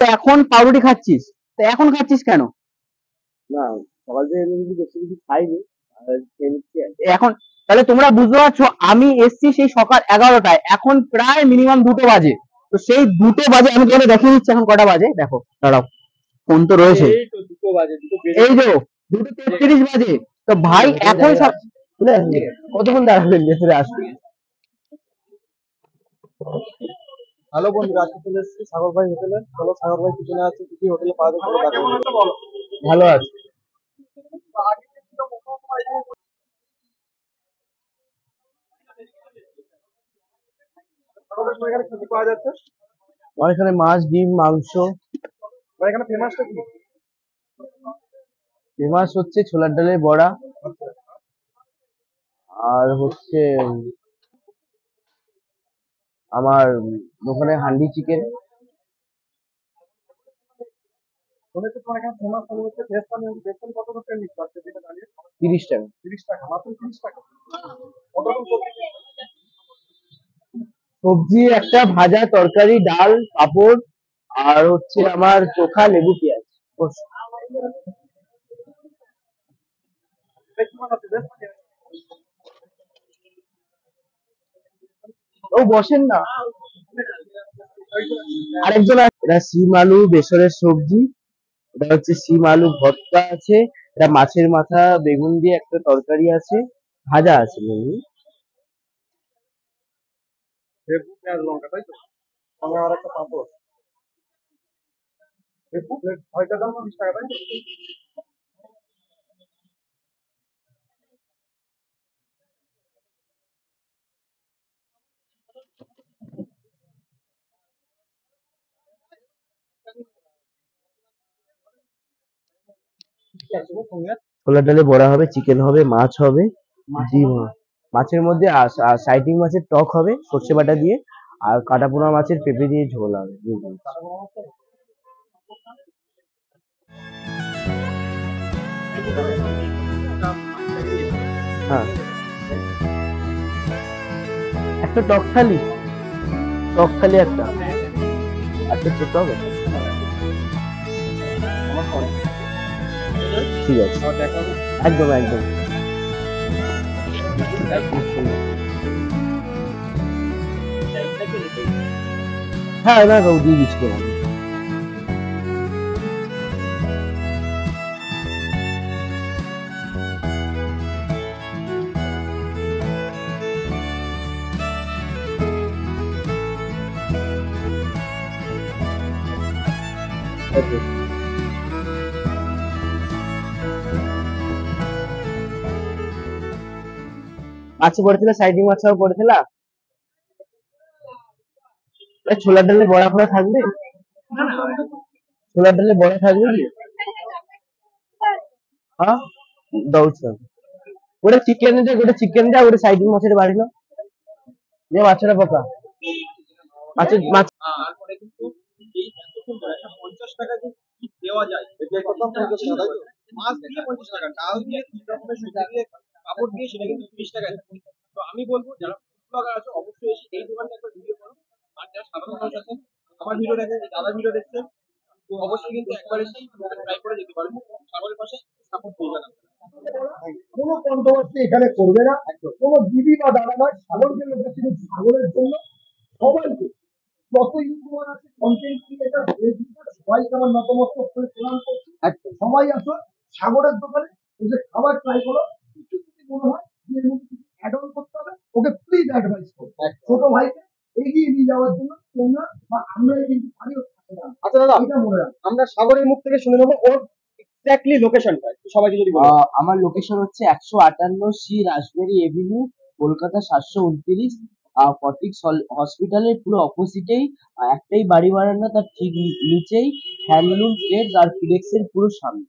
তো এখন পাউরুটি খাচ্ছিস, তো এখন খাচ্ছিস কেন? না, সকাল থেকে এমনি কিছু বেশি কিছু খাইনি, আর খেয়ে নিচ্ছি আর কি। এখন তাহলে তোমরা বুঝতে পারছো, আমি এসছি সেই সকাল 11টায়, এখন প্রায় মিনিমাম 2টো বাজে। তো সেই 2টো বাজে আমি তোমাকে দেখিয়ে দিচ্ছি এখন কটা বাজে, দেখো দাঁড়াও, ফোন তো রয়েছে, এই তো 2টো বাজে, 2টো বেজে এই যে 2:33 বাজে। তো ভাই এখন সব কতক্ষণ দাঁড়াবেন ভেতরে আসবে? হ্যালো বন্ধুরা, আজকে চলে এসেছি সাগর ভাই হোটেলে। চলো সাগর ভাই পিছনে আছে, কি কি হোটেলে পাওয়া যায় চলো দেখো। ভালো আছে। এখানে কি কি পাওয়া যাচ্ছে? আমার এখানে মাছ, ডিম, মাংস। এখানে ফেমাসটা কি? ফেমাস হচ্ছে ছোলার ডালের বড়া, আর হচ্ছে আমার দোকানে হান্ডি চিকেন। শুনেছি তোমার এখানে ফেমাস হচ্ছে বেসন। বেসন কত করে নিচ্ছ আজকে যেটা দাঁড়িয়ে? 30 টাকা। 30 টাকা, মাত্র 30 টাকা। কত রকম সবজি? সবজি একটা, ভাজা, তরকারি, ডাল, পাঁপড়, আর হচ্ছে আমার চোখা, লেবু, পেঁয়াজ। ও বসেন না, আরেকজন আছে। এটা শিম আলু বেসনের সবজি, এটা হচ্ছে শিম আলু ভর্তা আছে, এটা মাছের মাথা বেগুন দিয়ে একটা তরকারি আছে, ভাজা আছে মেনলি। লেবু, পেঁয়াজ, লঙ্কা, তাই তো? সঙ্গে আর একটা পাঁপড়। লেবু ছয়টার দাম 30 টাকা, তাই তো? ছোলার ডালে বড়া হবে, চিকেন হবে, মাছ হবে, ডিম হবে। মাছের মধ্যে সাইটিং মাছের টক হবে সর্ষে বাটা দিয়ে, আর কাটাপোনা মাছের পেঁপে দিয়ে ঝোল হবে। হ্যাঁ, একটা টক থালি, টক থালি একটা, আচ্ছা ছোট হবে, ঠিক আছে, একদম একদম। হ্যাঁ না কাউ দিয়ে দিচ্ছি তোমাকে। ମାଛ ପଡିଥିଲା, ସାଇଡିଂ ମାଛ ପଡିଥିଲା। ছোলার ডালে বড়া ফড়া থাকবে? ছোলার ডালে বড়া থাকবে কি? হ্যাঁ ଦଉଛ ଗୋଟେ ଚିକେନ ଦେ, ଗୋଟେ ଚିକେନ ଦେ, ଆଉ ଗୋଟେ ସାଇଡିଂ ମାଛଟେ ବାଢିଲ, যে মাছটা পকা মাছ মাছ। তারপরে কিন্তু এই এত সুন্দর একটা 50 টাকা যে কি দেওয়া যায়, এটা কত 50 টাকা, মাছ দিয়ে 50 টাকা, ডাল দিয়ে 3 রকমের সবজি দিয়ে, কাপড় দিয়ে, সেটা কিন্তু 30 টাকা। তো আমি বলবো যারা ব্লগার আছে অবশ্যই এসে এই দোকানটা একবার ভিডিও করো, আর যারা সাধারণ মানুষ আছে আমার ভিডিও দেখেন, দাদা ভিডিও দেখছেন, তো অবশ্যই কিন্তু একবার এসে ট্রাই করে যেতে পারেন। সাগরের পাশে সাপোর্ট পেয়ে যাবেন। কোনো কন্ট্রোভার্সি এখানে করবে না, কোনো দিদি বা দাদা নয়, সাগরকে লোকেশন, সাগরের জন্য সবাইকে, যত ইউটিউবার আছে, কন্টেন্ট ক্রিয়েটার, সবাইকে আমার নতমস্তক করে প্রণাম করছি। সবাই আসো সাগরের দোকানে, এসে খাবার ট্রাই করো। কিছু যদি মনে হয় যে এর মধ্যে কিছু অ্যাড অন করতে হবে, ওকে প্লিজ অ্যাডভাইস করো। ছোট ভাইকে এগিয়ে নিয়ে যাওয়ার জন্য তোমরা বা আমরাই কিন্তু পারিও থাকতে না। আচ্ছা দাদা, এটা মনে রাখো, আমরা সাগরের মুখ থেকে শুনে নেবো ওর এক্স্যাক্টলি লোকেশনটা সবাইকে যদি বলো। আমার লোকেশন হচ্ছে 158 সি রাসবেরি এভিনিউ, কলকাতা 729, ফটিকস হসপিটালের পুরো অপোজিটেই একটাই বাড়ি বারান্দা, তার ঠিক নিচেই হ্যান্ডলুম ট্রেডস আর ফিডেক্সের পুরো সামনে।